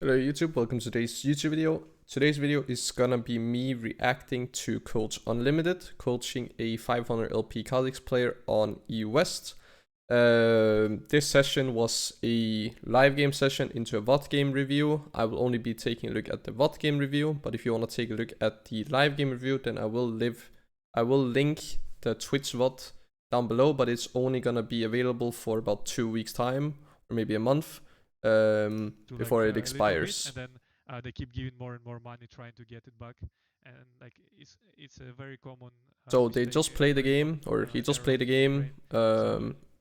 Hello YouTube, welcome to today's YouTube video. Today's video is gonna be me reacting to Coach Unlimited, coaching a 500 LP Kha Zix player on EU West. This session was a live game session into a VOD game review. I will only be taking a look at the VOD game review, but if you want to take a look at the live game review, then I will link the Twitch VOD down below, but it's only gonna be available for about 2 weeks time, or maybe a month. Before it expires. And then they keep giving more and more money trying to get it back, and like it's a very common. So they just played the game, or he just played the game,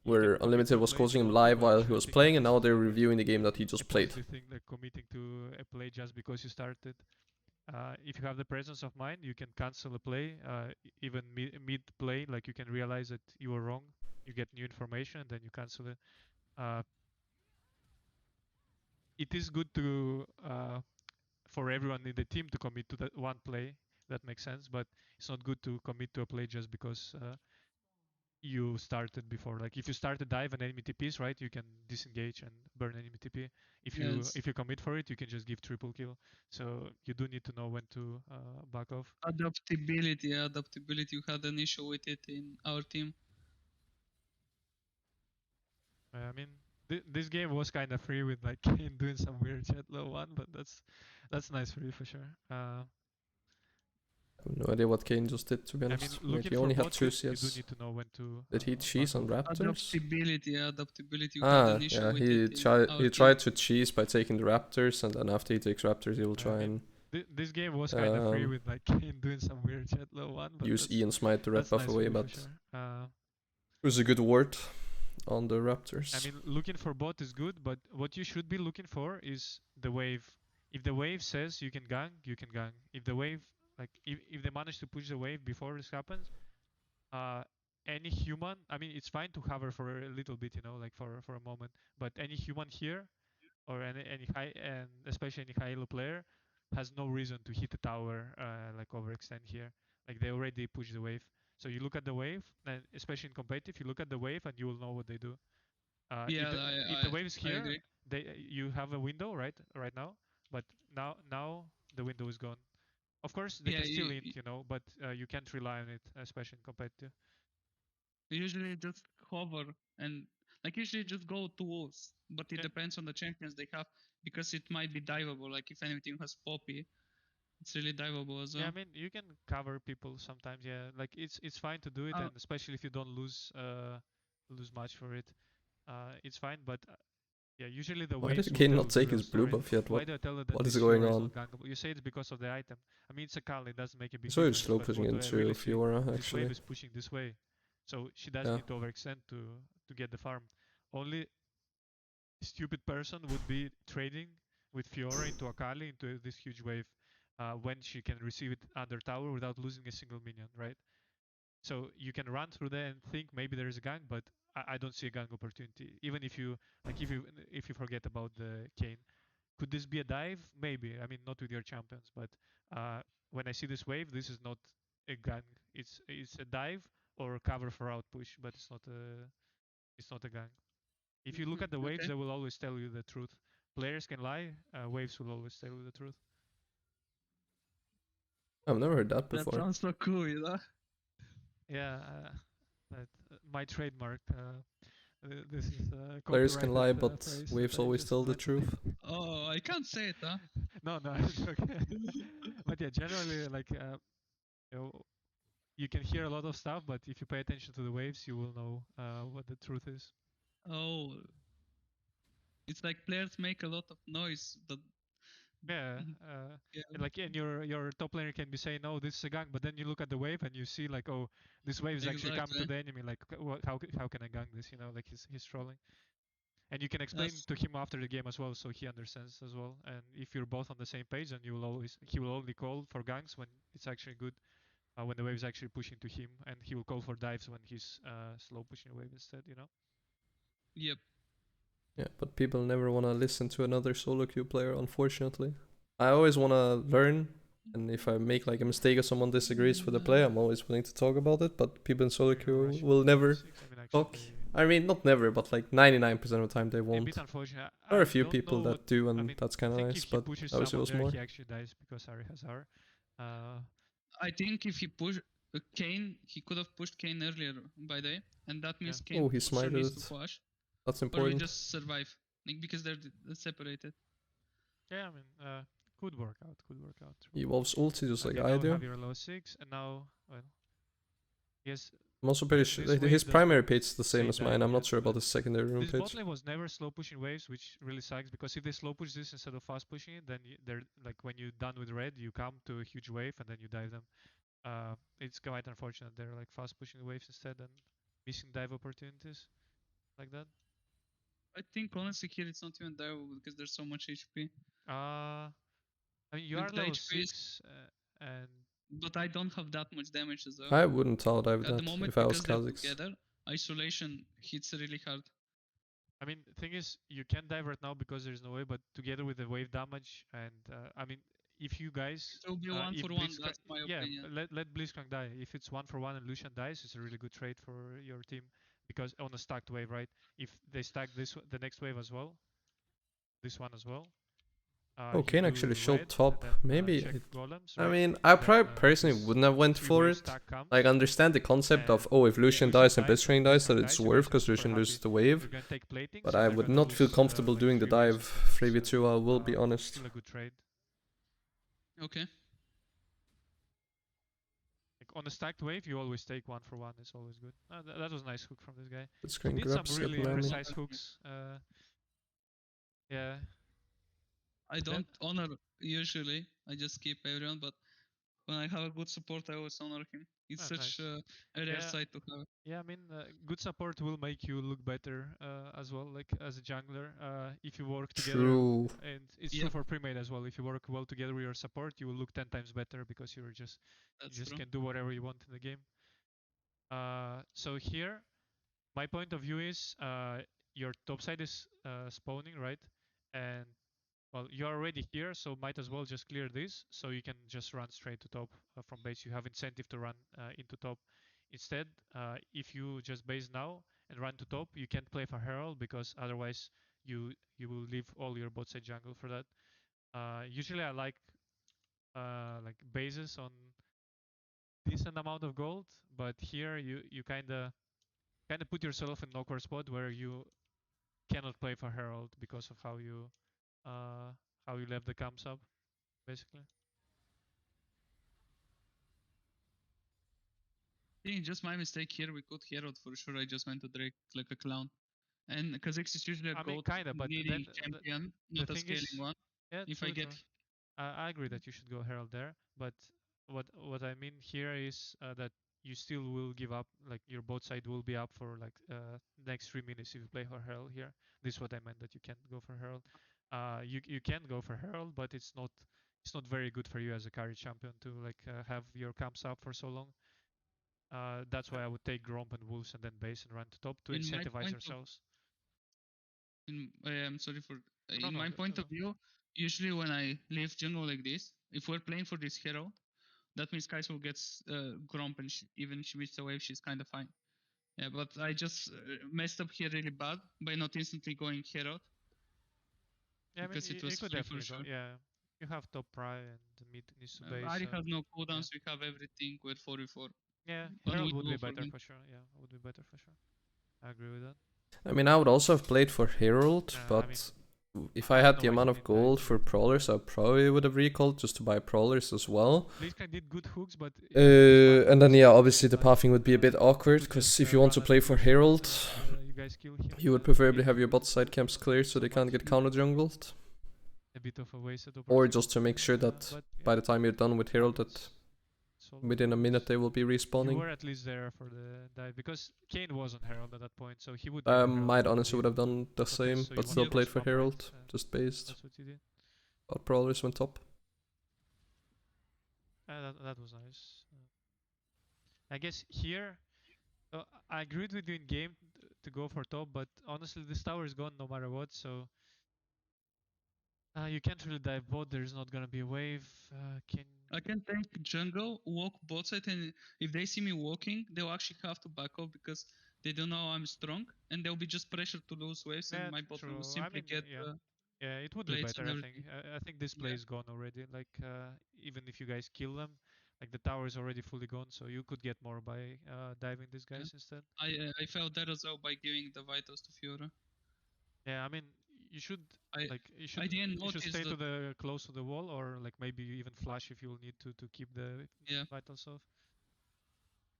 where Unlimited was coaching him live while he was playing, and now they're reviewing the game that he just played. Thing like committing to a play just because you started. If you have the presence of mind, you can cancel a play, even mid play. Like you can realize that you were wrong, you get new information, and then you cancel it. It is good to for everyone in the team to commit to that one play. That makes sense, but it's not good to commit to a play just because you started before. Like if you start a dive and enemy TPs, right, you can disengage and burn enemy TP. If you commit for it, you can just give triple kill. So you do need to know when to back off. Adaptability. You had an issue with it in our team. I mean, this game was kind of free with like Kane doing some weird shit low one, but that's nice for you for sure. I have no idea what Kane just did, to be honest. I mean, he only had 2 you CS. do need to know when to. Did he cheese on Raptors? Adaptability. You had an issue with he tried to cheese by taking the Raptors, and then after he takes Raptors, he will try and. This game was kind of free with like Kane doing some weird shit low one. But use Ian Smite the red buff nice away, but sure. it was a good ward on the Raptors. I mean, looking for bot is good, but what you should be looking for is the wave. If the wave says you can gang, you can gang. If the wave, like, if they manage to push the wave before this happens, any human, I mean, it's fine to hover for a little bit, you know, like for a moment, but any human here, or any high, and especially any high elo player, has no reason to hit the tower, like overextend here. Like they already push the wave. So you look at the wave, and especially in competitive, you look at the wave and you will know what they do. If the wave is here, you have a window right now, but now the window is gone. Of course, they can still int, you know, but you can't rely on it, especially in competitive. Usually just hover and like usually just go to walls, but it depends on the champions they have, because it might be diveable. Like if any team has Poppy, it's really diveable as well. Yeah, I mean you can cover people sometimes. Yeah, like it's fine to do it, and especially if you don't lose much for it, it's fine. But yeah, usually the Why waves. did Kane not take his blue buff yet? What is going on? You say it's because of the item. I mean, it's a Kali, it doesn't make a big difference. So he's slow pushing into Fiora, actually. This wave is pushing this way, so she doesn't need to overextend to get the farm. Only stupid person would be trading with Fiora into Akali into this huge wave when she can receive it under tower without losing a single minion, right? So you can run through there and think maybe there is a gang, but I don't see a gang opportunity. Even if you if you forget about the Kane, could this be a dive? Maybe. I mean, not with your champions, but when I see this wave, this is not a gang. It's a dive or a cover for out push, but it's not a gang. If you look at the waves, they will always tell you the truth. Players can lie, waves will always tell you the truth. I've never heard that before. That sounds so cool, you know? Yeah, my trademark. This is players can lie, but waves always tell the truth. Oh, I can't say it, huh? No, it's okay. But yeah, generally, like you can hear a lot of stuff, but if you pay attention to the waves, you will know what the truth is. Oh, it's like players make a lot of noise. Like, and your top laner can be saying, "No, this is a gang," but then you look at the wave and you see like, "Oh, this wave is actually coming to the enemy." Like, how can I gang this? You know, like he's trolling. And you can explain to him after the game as well, so he understands as well. And if you're both on the same page, then he will only call for ganks when it's actually good, when the wave is actually pushing to him, and he will call for dives when he's slow pushing a wave instead. You know. Yep. Yeah, but people never want to listen to another solo queue player, unfortunately. I always want to learn, and if I make like a mistake or someone disagrees with the play, I'm always willing to talk about it, but people in solo queue will never talk. I mean, not never, but like 99% of the time they A won't. bit unfortunate. There are I a few don't people know that what. do, I and mean, that's I kind of think nice, if he but pushes I wish it someone was there, more. he actually dies because Ari has R. I think if he pushed Kane, he could have pushed Kane earlier, by the way, and that means Yeah. Kane Oh, he for sure smited needs to it. push, That's or we important. just survive, like, because they're separated. Yeah, I mean, could work out. Could work out. He evolves ulti just like Okay, I now we do. have your low 6, and now, well, yes, I'm also pretty this sure wave his does primary not page is the same say as mine. dive I'm not yet, sure about but his secondary rune this page. bot lane was never slow pushing waves, which really sucks because if they slow push this instead of fast pushing it, then they're like when you're done with red, you come to a huge wave and then you dive them. It's quite unfortunate they're like fast pushing the waves instead and missing dive opportunities like that. I think honestly here it's not even there because there's so much HP. I mean you Like, are the level HP is, 6 and but I don't have that much damage as well. I wouldn't tell dive At the that moment, if I was because they're Kha Zix. together, isolation hits really hard. I mean, the thing is, you can't dive right now because there's no way, but together with the wave damage, and I mean, if you guys, It will be one if for one, Blitzcrank, that's my yeah, opinion. let Blitzcrank die. If it's 1-for-1 and Lucian dies, it's a really good trade for your team because on a stacked wave, right? If they stack the next wave as well, this one as well, Oh, you Kane actually do showed red and top. then Maybe check it, golems, I right? mean, I Then probably personally this wouldn't have went for three-wave it. stack comes. Like, understand the concept of, oh, if Lucian dies and Blitzcrank dies, that it's worth because Lucian loses the wave. You're gonna take plating, But so I they're would gonna not feel lose, comfortable like doing the 3 waves dive or something, 3v2, I will be honest. still a good trade. Okay. Like on a stacked wave, you always take 1-for-1. It's always good. That was a nice hook from this guy. He Blitzcrank did some grabs, get really Nami. precise hooks. Yeah. I don't honor usually. I just skip everyone, but when I have a good support, I always honor him. It's such Nice. a rare Yeah. sight to have. Yeah, I mean, good support will make you look better as well, like as a jungler. If you work together, True. and it's true for pre-made as well. If you work well together with your support, you will look 10 times better because you just true. can do whatever you want in the game. So here, my point of view is your top side is spawning, right? And well, you're already here, so might as well just clear this, so you can just run straight to top from base. You have incentive to run into top. Instead, if you just base now and run to top, you can't play for Herald because otherwise you will leave all your bot side jungle for that. Usually, I like bases on decent amount of gold, but here you kind of put yourself in an awkward spot where you cannot play for Herald because of uh how you left the camps up, basically. I think just my mistake here. We could Herald for sure. I just went to Drake like a clown. And Kha Zix is usually a I mean, goat kinda, but then needing champion, the not a thing scaling is, one. yeah, If I true, get true. I agree that you should go Herald there, but what I mean here is that you still will give up, like your bot side will be up for like next 3 minutes if you play for Herald here. This is what I meant that you can't go for Herald. You can go for Herald, but it's not very good for you as a carry champion to like have your camps up for so long. That's why I would take Gromp and Wolves and then base and run to top to in my incentivize point of yourselves. I'm sorry for No, in no, my point of no. view, usually when I leave jungle like this, if we're playing for this hero, that means Kai'Sa will get Gromp and even if she missed the wave, she's kind of fine. Yeah, but I just messed up here really bad by not instantly going Herald Yeah, I mean, because it you was could free for definitely go. sure. Yeah, you have top pry and the mid needs to base. Ari has no Yeah, cooldowns, we have everything, we're 4v4. yeah, And Herald we would be go for better him. for sure. Yeah, would be better for sure. I agree with that. I mean, I would also have played for Herald, I mean, but if I I don't had know the why amount he of didn't gold dive for yet. Prowlers, I probably would have recalled just to buy Prowlers as well. Blitzcrank did good hooks, but And then, yeah, obviously the pathing would be a bit awkward, because if you want to play for Herald, you guys kill him. you would preferably have your bot side camps clear so they can't get counter jungled. A bit of a wasted opportunity. Or just to make sure that but, by the time you're done with Herald, that it's all within a good. minute they will be You respawning. were at least there for the dive because Kane was on Herald at that point, so he would. Give Herald, Might I honestly would believe. have done the Okay, same, so you but wanted still to played for swap, right? Herald, just based. That's what you did. But Prowlers went top. That was nice. I guess here, I agreed with you in game to go for top, but honestly, this tower is gone no matter what, so you can't really dive bot. There's not gonna be a wave. I can tank jungle, walk bot side, and if they see me walking, they'll actually have to back off because They don't know I'm strong, and they'll be just pressured to lose waves, Yeah, and my bot will true. I simply mean, get yeah, it would be plates better. and I think. everything. I think this play Yeah. is gone already. Like, even if you guys kill them, like the tower is already fully gone, so you could get more by diving these Yeah. guys instead. I felt that as well by giving the vitals to Fiora. Yeah, I mean, you should I like I didn't you should notice stay to that. the close to the wall, or like maybe even flash if you'll need to keep the Yeah, vitals off.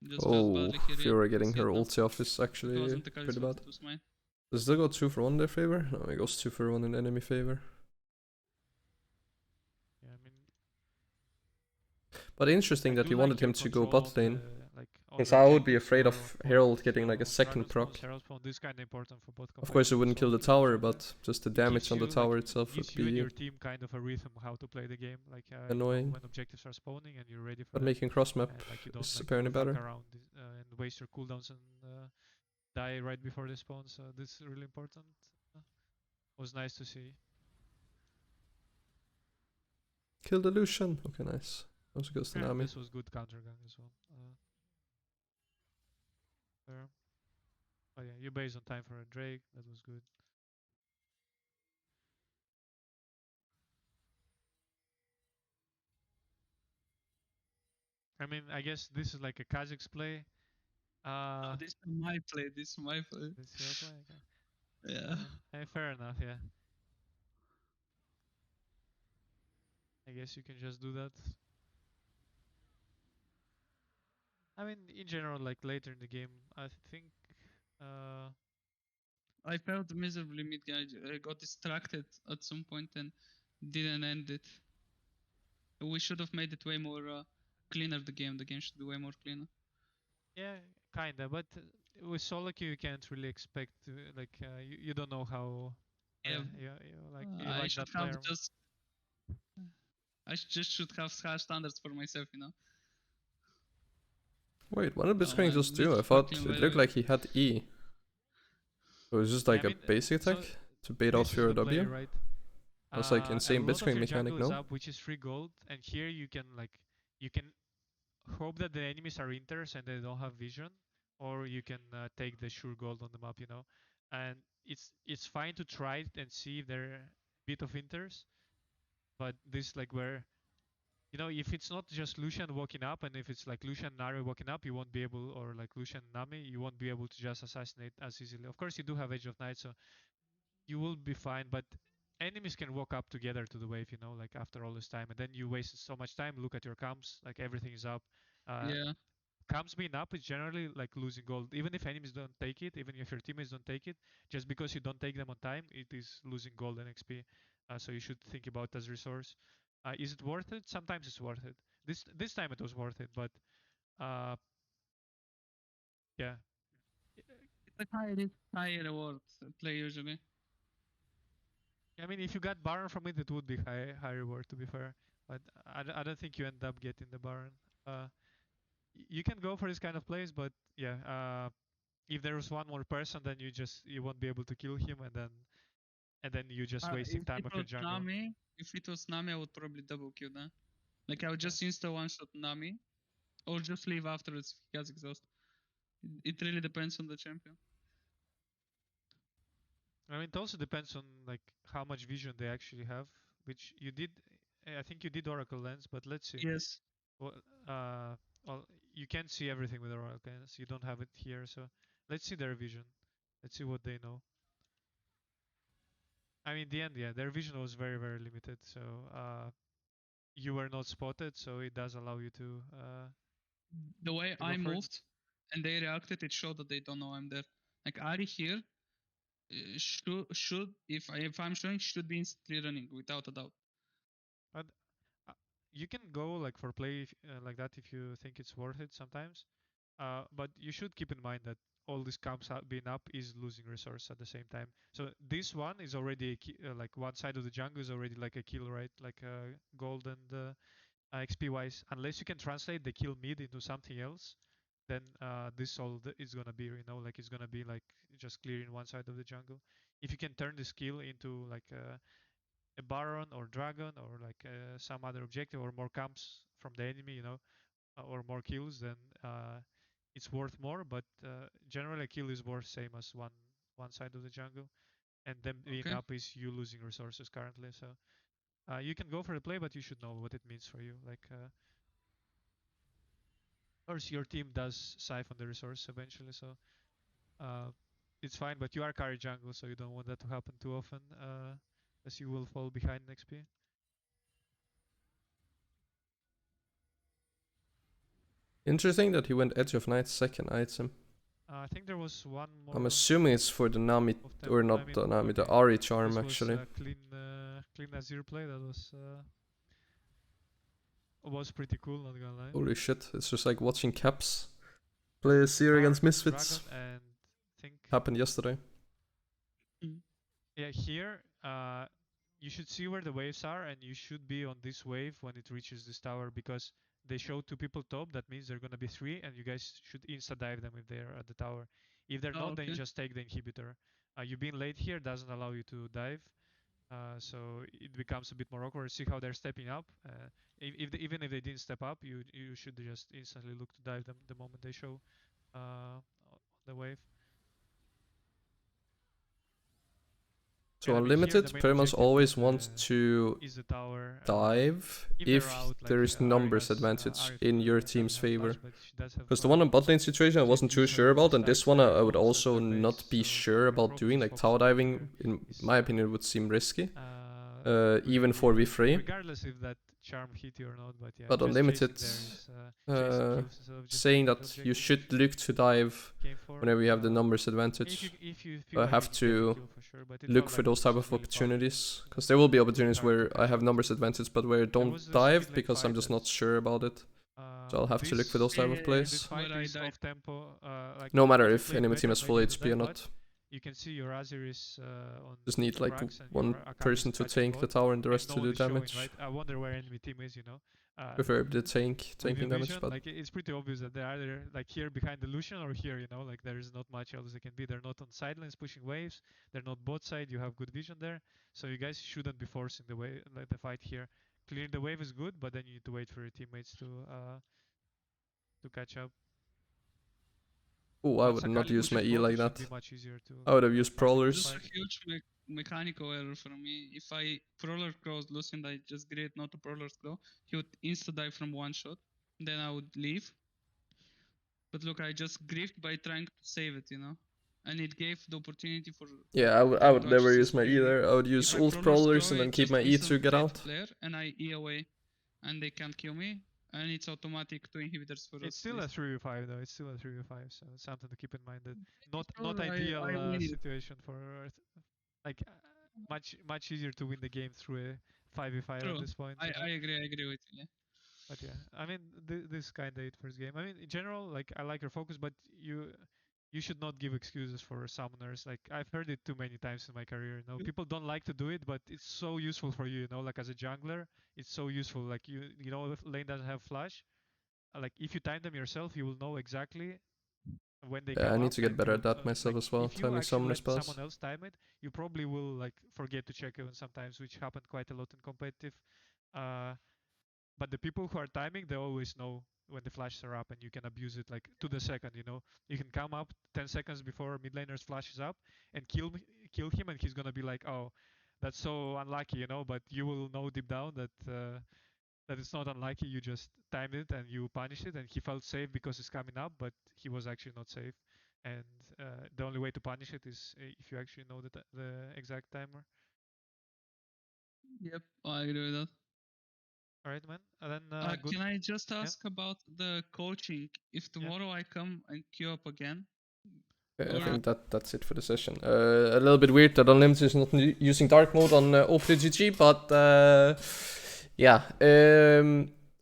just got Oh, badly here. Yeah, Fiora you can getting see her it now. ulti off is It actually wasn't the pretty Kali's ult, bad. it was mine. Does it still go 2 for 1 in their favor? No, it goes 2 for 1 in enemy favor. Yeah, I mean, But interesting I that do he like wanted your him to go control bot on lane. the like on Because the I would be objectives afraid you of are on Herald both getting like a second dragon spawns, proc. herald spawn. This kind of important for bot Of comp. I course, think it it's wouldn't kill the also crucial tower, there. but just the It gives damage on the you like tower itself would gives you and be your team kind of a rhythm how to play the game. Like you know annoying. when objectives are spawning and you're ready for But them, making cross map and like you don't is like apparently fuck better. around and waste your cooldowns and die right before they spawn. So this is really important. Uh, was nice to see. Kill the Lucian. Okay, nice. Also goes to Yeah, Nami. this was good counter gang as well. Fair. Oh yeah, you based on time for a Drake. That was good. I mean, I guess this is like a Kha Zix play. No, this is my play. This is my play. This is your play. Okay. Yeah. Fair enough. Yeah. I guess you can just do that. I mean, in general, like later in the game, I think. Uh, I felt miserably mid guy. I got distracted at some point and didn't end it. We should have made it way more cleaner. The game. The game should be way more cleaner. yeah, kinda. But with solo queue, you can't really expect. Like, you don't know how. Yeah. You I like should that have player. just. Just should have harsh standards for myself, you know. Wait, what did Blitzcrank just do? I Blitzcrank thought fucking it looked like he had E. It was just like I a mean, basic so attack to bait out this is Fiora the play, W. right? That's like A insane lot of Blitzcrank your mechanic, jungle is no? up, which is free gold, and here you can hope that the enemies are inters and they don't have vision, or you can take the sure gold on the map, you know. And it's fine to try it and see if they're a bit of inters, but this like where if it's not just Lucian walking up, and if it's like Lucian and Nari walking up, you won't be able, or like Lucian and Nami, you won't be able to just assassinate as easily. Of course, you do have Age of Night, so you will be fine, but enemies can walk up together to the wave, like after all this time, and then you wasted so much time. Look at your comps, like everything is up. Uh, Yeah. Comps being up is generally like losing gold, even if enemies don't take it, even if your teammates don't take it. Just because you don't take them on time, it is losing gold and XP. So you should think about it as resource. Is it worth it? Sometimes it's worth it. This time it was worth it, but uh, yeah. It's a high risk, high reward play usually. I mean, if you got Baron from it, it would be high reward, to be fair. But I don't think you end up getting the Baron. Uh, you can go for this kind of plays, but yeah, if there was one more person, then you won't be able to kill him, and then you just wasting If time it of your was jungle. Nami, I would probably double kill that. Like I would just insta one shot Nami, or just leave afterwards if he has exhaust. It really depends on the champion. I mean, it also depends on like how much vision they actually have, which you did. I think you did Oracle Lens, but let's see. Yes. Well, uh, well, you can't see everything with Oracle Lens. You don't have it here, so let's see their vision. Let's see what they know. I mean, in the end, yeah, their vision was very, very limited. So you were not spotted, so it does allow you to. The way To go I for it. moved and they reacted, it showed that they don't know I'm there. Like Ari here should if I'm showing should be instantly running without a doubt. But you can go like for play like that if you think it's worth it sometimes. But you should keep in mind that all these camps being up is losing resource at the same time. So this one is already like one side of the jungle is already like a kill, right? Like gold and XP wise. Unless you can translate the kill mid into something else, then this all is gonna be, like it's gonna be like just clearing one side of the jungle. If you can turn the skill into like a Baron or Dragon or like some other objective or more camps from the enemy, or more kills, then it's worth more, but generally a kill is worth same as one side of the jungle, and them being Okay. up is you losing resources currently. So you can go for the play, but you should know what it means for you. Like, of course, your team does siphon the resource eventually, so it's fine. But you are carry jungle, so you don't want that to happen too often, as you will fall behind in XP. Interesting that he went Edge of Night second item. I think there was one more. I'm assuming it's for the Nami, or not the Nami, the Ari charm actually. This was clean Azir play. That was pretty cool, not gonna lie. Holy shit, it's just like watching Caps play Azir against Misfits. Dragon and think Happened yesterday. yeah, here you should see where the waves are, and you should be on this wave when it reaches this tower, because they show 2 people top. That means they're gonna be 3, and you guys should insta dive them if they're at the tower. If they're not, then you just take the inhibitor. You being late here doesn't allow you to dive, so it becomes a bit more awkward. See how they're stepping up. Even if they didn't step up, you should just instantly look to dive them the moment they show on the wave. So Unlimited pretty much always wants to dive if there is numbers advantage in your team's favor. Because the one on bot lane situation I wasn't too sure about, and this one I would also not be sure about doing. Like tower diving, in my opinion, would seem risky, even for V3. Regardless if that charm hit you or not, but yeah. But Unlimited saying that you should look to dive whenever you have the numbers advantage. I have to look for those type of opportunities, because there will be opportunities where I have numbers advantage but where I don't dive because I'm just not sure about it. So I'll have to look for those type of plays. No matter if enemy team has full HP or not. You can see your Azir is on. Just need like one person to tank the tower and the rest to do damage. Right? I wonder where enemy team is, you know. Preferably the tanking damage, but like it's pretty obvious that they're either like here behind the Lucian or here, you know. Like there is not much else they can be. They're not on sidelines pushing waves. They're not bot side. You have good vision there, so you guys shouldn't be forcing the way like the fight here. Clearing the wave is good, but then you need to wait for your teammates to catch up. Oh, I would not use my E like that. I would have used Prowlers. This is a huge mechanical error for me. If I Prowler cross Lucian, I just great not to Prowler's claw, he would insta-die from one shot. Then I would leave. But look, I just griefed by trying to save it, you know? And it gave the opportunity for... Yeah, I would never use my E there. I would use ult Prowlers and then keep my E to get out. And I E away, and they can't kill me. And it's automatic 2 inhibitors for us. It's still a 3v5 though. It's still a 3v5, so it's something to keep in mind. That not ideal situation for like much easier to win the game through a 5v5 at this point. I agree with you. Yeah. But yeah, I mean this kind of it first game. I mean in general, like I like your focus, but you should not give excuses for summoners. Like I've heard it too many times in my career. You know, people don't like to do it, but it's so useful for you. You know, like as a jungler, it's so useful. Like you know, if lane doesn't have flash, like if you time them yourself, you will know exactly when they come I need up, to get better at that myself as well. Timing summoner spells. Someone else time it, you probably will like forget to check even sometimes, which happened quite a lot in competitive. But the people who are timing, they always know when the flashes are up, and you can abuse it like to the second. You know, you can come up 10 seconds before mid laner's flash is up and kill him, and he's gonna be like, oh, that's so unlucky, you know. But you will know deep down that that it's not unlucky. You just timed it and you punished it, and he felt safe because it's coming up, but he was actually not safe. And the only way to punish it is if you actually know the exact timer. Yep, I agree with that. Alright, man. And then can I just ask about the coaching? If tomorrow I come and queue up again. I think that's it for the session. A little bit weird that Unlimited is not using dark mode on OpenGG, but yeah.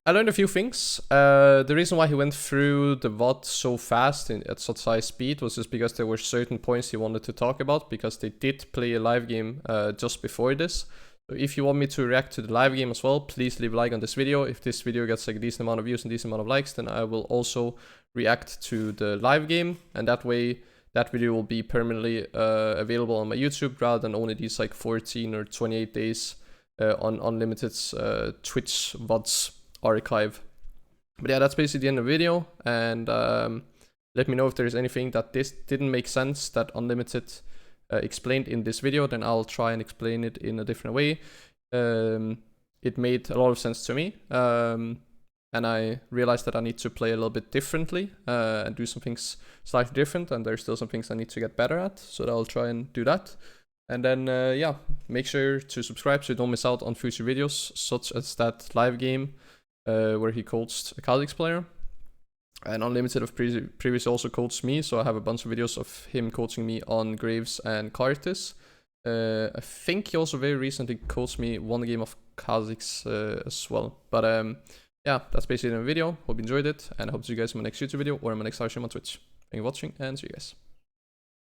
I learned a few things. The reason why he went through the VOD so fast at such high speed was just because there were certain points he wanted to talk about, because they did play a live game just before this. So if you want me to react to the live game as well, please leave a like on this video. If this video gets like a decent amount of views and decent amount of likes, then I will also react to the live game, and that way that video will be permanently available on my YouTube rather than only these like 14 or 28 days on Unlimited's Twitch VODs archive. But yeah, that's basically the end of the video, and let me know if there's anything that this didn't make sense that Unlimited explained in this video, then I'll try and explain it in a different way. It made a lot of sense to me, and I realized that I need to play a little bit differently and do some things slightly different, and there's still some things I need to get better at, so I'll try and do that. And then, yeah, make sure to subscribe so you don't miss out on future videos, such as that live game where he coached a Kha Zix player. And Unlimited have previously also coached me, so I have a bunch of videos of him coaching me on Graves and Cartis. I think he also very recently coached me one game of Kha Zix as well. But yeah, that's basically the video. Hope you enjoyed it, and I hope to see you guys in my next YouTube video or in my next live stream on Twitch. Thank you for watching, and see you guys.